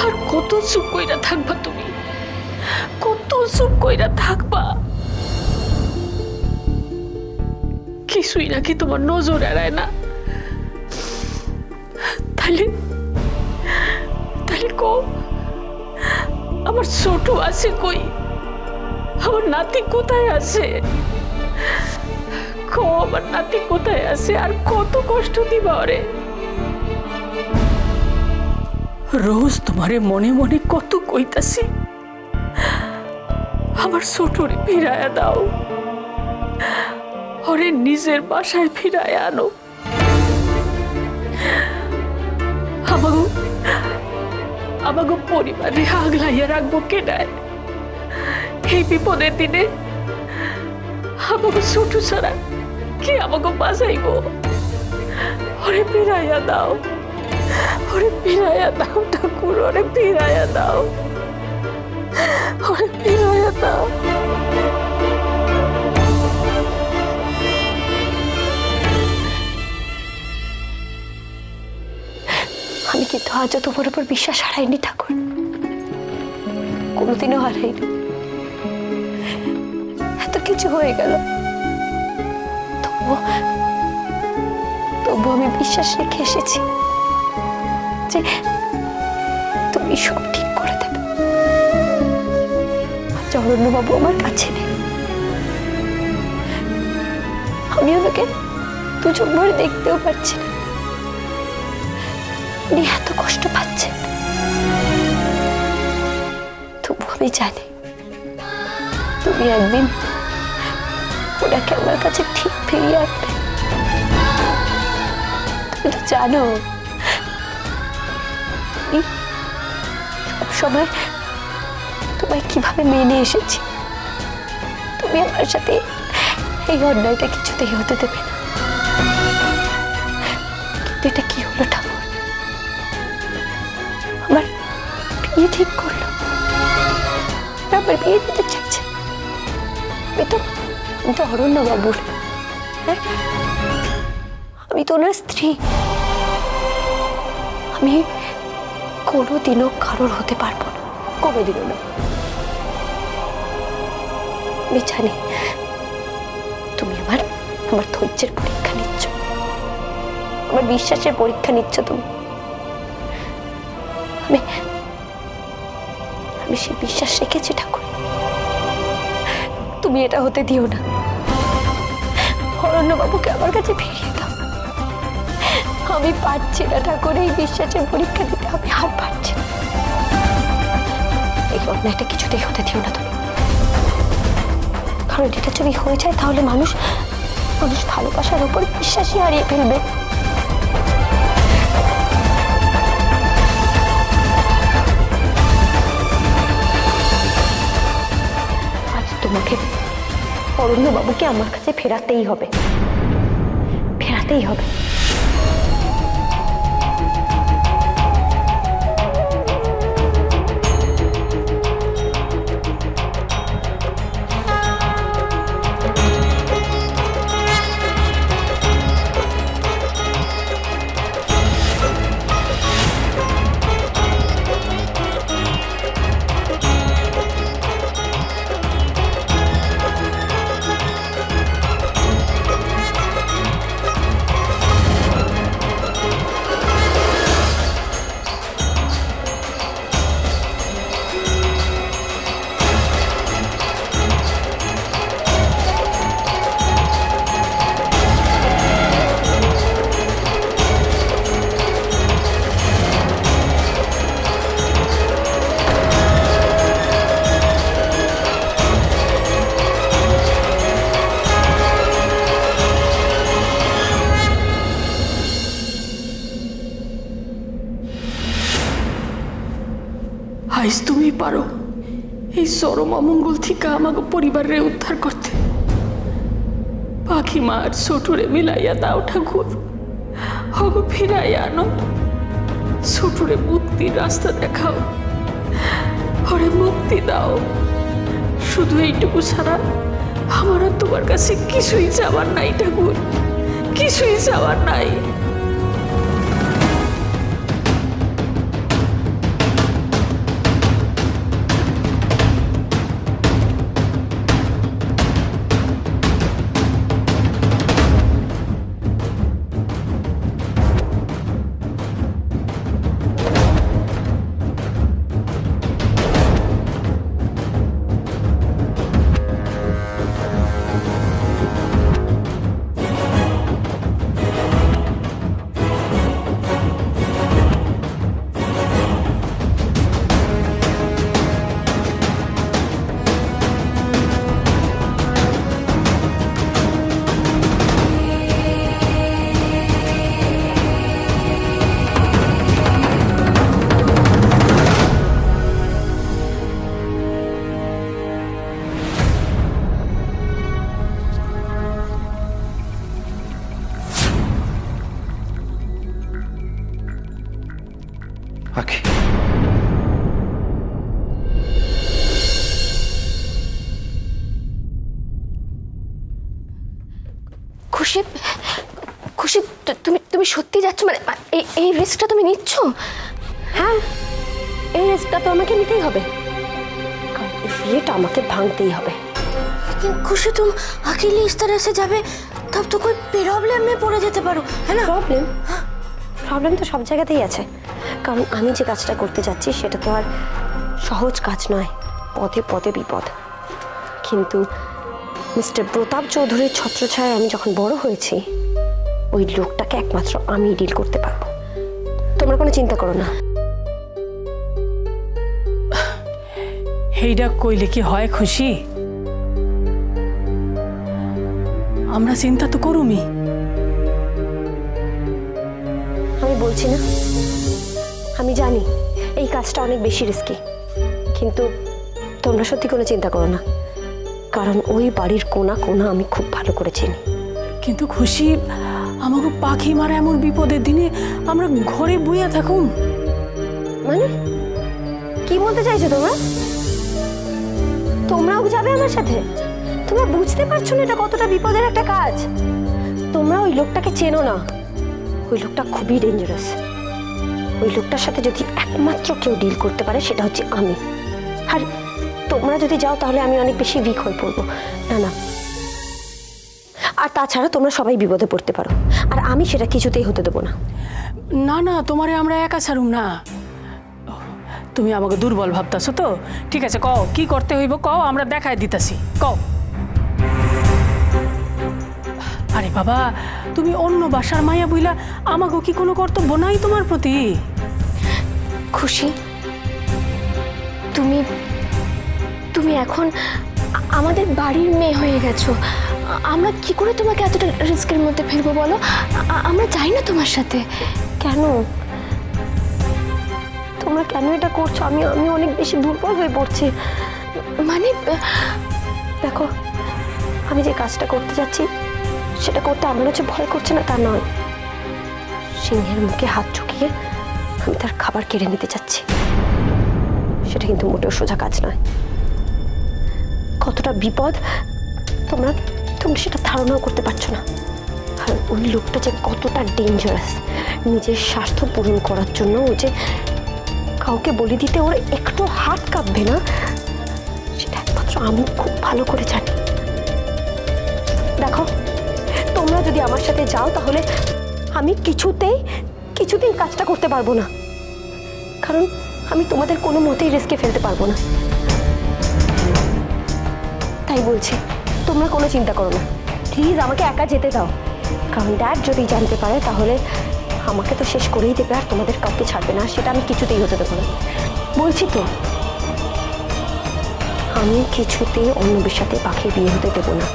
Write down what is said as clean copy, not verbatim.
আর কত চুপ কইরা থাকবা তুমি? কত চুপ কইরা থাকবা? কিছুই নাকি তোমার নজর এড়ায় না? তাহলে তাহলে কো আমার ছোট আছে কই? আমার নাতি কোথায় আছে? কো আমার নাতি কোথায় আছে? আর কত কষ্ট দিবা ওরে? রোজ তোমারে মনে মনে কত কইতাছি আমার ছোটরে ফিরাইয়া দাও, ওরে নিজের বাসায় ফিরাইয়া আনো। আমাগো পরিবারে আগলাইয়া রাখবো কেডায়? এই বিপদের দিনে আমাগো ছোট ছাড়া কি আমাগো বাঁচাইবো? ওরে ফিরাইয়া দাও, ওরে ফিরাইয়া দাও ঠাকুর, ওরে ফিরাইয়া দাও, ওরে ফিরাইয়া দাও। আমি কিন্তু আজও তোমার উপর বিশ্বাস হারাইনি ঠাকুর, কোনোদিনও হারাইনি। এত কিছু হয়ে গেল, তবু আমি বিশ্বাস রেখে এসেছি যে তুমি সব ঠিক করে দেবে। অরণ্যবাবু আমার কাছে নেই, আমি ওনাকে দু চোখ ভরে দেখতেও পারছি না। উনি এত কষ্ট পাচ্ছেন, তবু আমি জানি তুমি একদিন ওনাকে আমার কাছে ঠিক ফিরিয়ে আনবে। তুমি তো জানো সবসময় তোমায় কিভাবে মেনে এসেছি। তুমি আমার সাথে এই অন্যায়টা কিছুতেই হতে দেবে না। কিন্তু এটা কি হলো ঠাকুর? আমার বিয়ে ঠিক করলো, আমার বিয়ে দিতে চাইছে। আমি তো অরণ্যবাবুর, হ্যাঁ, আমি তো ওনার স্ত্রী। আমি কোনোদিনও কারোর হতে পারবো না, কোনোদিনও না। আমি জানি তুমি আমার ধৈর্যের পরীক্ষা নিচ্ছ, আমার বিশ্বাসের পরীক্ষা নিচ্ছ তুমি। আমি সেই বিশ্বাস রেখেছি ঠাকুর, তুমি এটা হতে দিও না। অরণ্যবাবুকে আমার কাছে ফিরিয়ে দাও। আমি পারছি না ঠাকুর এই বিশ্বাসের পরীক্ষা দিতে, আমি আর পারছি না। এই অন্যায়টা কিছুতেই হতে দিও না তুমি, কারণ এটা যদি হয়ে যায় তাহলে মানুষ ভালোবাসার উপর বিশ্বাসই হারিয়ে ফেলবে। আজ তোমাকে অরণ্যবাবুকে আমার কাছে ফেরাতেই হবে, ফেরাতেই হবে। আইজ তুমি পারো এই চরম অমঙ্গল থেকে আমাকে পরিবারের উদ্ধার করতে। পাখি মার ছোটরে মিলাইয়া দাও ঠাকুর, হগো ফিরাইয়া আনো। ছোটরে মুক্তির রাস্তা দেখাও, ওরে মুক্তি দাও। শুধু এইটুকু ছাড়া আমার আর তোমার কাছে কিছুই চাওয়ার নাই ঠাকুর, কিছুই চাওয়ার নাই। পাখি। খুশি, খুশি, তুমি তুমি সত্যি যাচ্ছ? মানে এই রিস্কটা তুমি নিচ্ছ? হ্যাঁ, এই রিস্কটা তো আমাকে নিতেই হবে, কারণ এই বিয়েটা আমাকে ভাঙতেই হবে। खुशी तुम अकेली इस तरह से जावे तब तो कोई प्रॉब्लम में पड़े যেতে পারো, है ना? প্রবলেম তো সব জায়গাতেই আছে, কারণ আমি যে কাজটা করতে যাচ্ছি সেটা তো আর সহজ কাজ নয়, পদে পদে বিপদ। কিন্তু মিস্টার প্রতাপ চৌধুরীর ছত্রছায়ায় আমি যখন বড় হয়েছি, ওই লোকটাকে একমাত্র আমি ডিল করতে পারবো। তোমরা কোনো চিন্তা করো না। এইটা কইলে কি হয় খুশি? আমরা চিন্তা তো করুমি। আমি বলছি না, আমি জানি এই কাজটা অনেক বেশি রিস্কি, কিন্তু তোমরা সত্যি কোনো চিন্তা করো না, কারণ ওই বাড়ির কোনা কোনা আমি খুব ভালো করে চিনি। কিন্তু খুশি, আমাকে পাখি মারা এমন বিপদের দিনে আমরা ঘরে বইয়া থাকুম? মানে কি বলতে চাইছো তোমরা? তোমরাও যাবে আমার সাথে? তোমরা বুঝতে পারছো না এটা কতটা বিপদের একটা কাজ? তোমরা ওই লোকটাকে চেনো না, ওই লোকটা খুবই ডেঞ্জারাস। ওই লোকটার সাথে যদি একমাত্র কেউ ডিল করতে পারে সেটা হচ্ছে আমি। আর তোমরা যদি যাও তাহলে আমি অনেক বেশি উইক হয়ে পড়বো। না না, আর তাছাড়া তোমরা সবাই বিপদে পড়তে পারো, আর আমি সেটা কিছুতেই হতে দেবো না। না না, তোমারে আমরা একা ছাড়ুম না। তুমি আমাকে দুর্বল ভাবতাছো তো? ঠিক আছে, কও কি করতে হইব, কও, আমরা দেখাই দিতাছি, কও। আরে বাবা, তুমি অন্য বাসার মাইয়া বইলা আমাকে কি কোনো কর্তব্য নাই তোমার প্রতি? খুশি, তুমি তুমি এখন আমাদের বাড়ির মেয়ে হয়ে গেছো। আমরা কি করে তোমাকে এতটা রিস্কের মধ্যে ফেলবো বলো? আমরা চাই না তোমার সাথে। কেন তোমরা কেন এটা করছো? আমি আমি অনেক বেশি দুর্বল হয়ে পড়ছি। মানে দেখো, আমি যে কাজটা করতে যাচ্ছি সেটা করতে আমার হচ্ছে ভয় করছে না তা নয়, সিংহের মুখে হাত ঢুকিয়ে আমি তার খাবার কেড়ে নিতে চাচ্ছি। সেটা কিন্তু মোটেও সোজা কাজ নয়। কতটা বিপদ তোমরা তোমরা সেটা ধারণাও করতে পারছো না। আর ওই লোকটা যে কতটা ডেঞ্জারাস, নিজের স্বার্থ পূরণ করার জন্য ও যে কাউকে বলে দিতে ওর একটু হাত কাঁপবে না, সেটা একমাত্র আমি খুব ভালো করে জানি। দেখো, তোমরা যদি আমার সাথে যাও তাহলে আমি কিছুতেই কাজটা করতে পারবো না, কারণ আমি তোমাদের কোনো মতেই রিস্কে ফেলতে পারবো না। তাই বলছি, তোমরা কোনো চিন্তা করো না, প্লিজ আমাকে একা যেতে দাও, কারণ ড্যাড যদি জানতে পারে তাহলে আমাকে তো শেষ করেই দেবে, আর তোমাদের কাউকে ছাড়বে না, সেটা আমি কিছুতেই হতে দেবো না। বলছি তো, আমি কিছুতেই অন্য সাথে পাখির বিয়ে হতে দেবো না।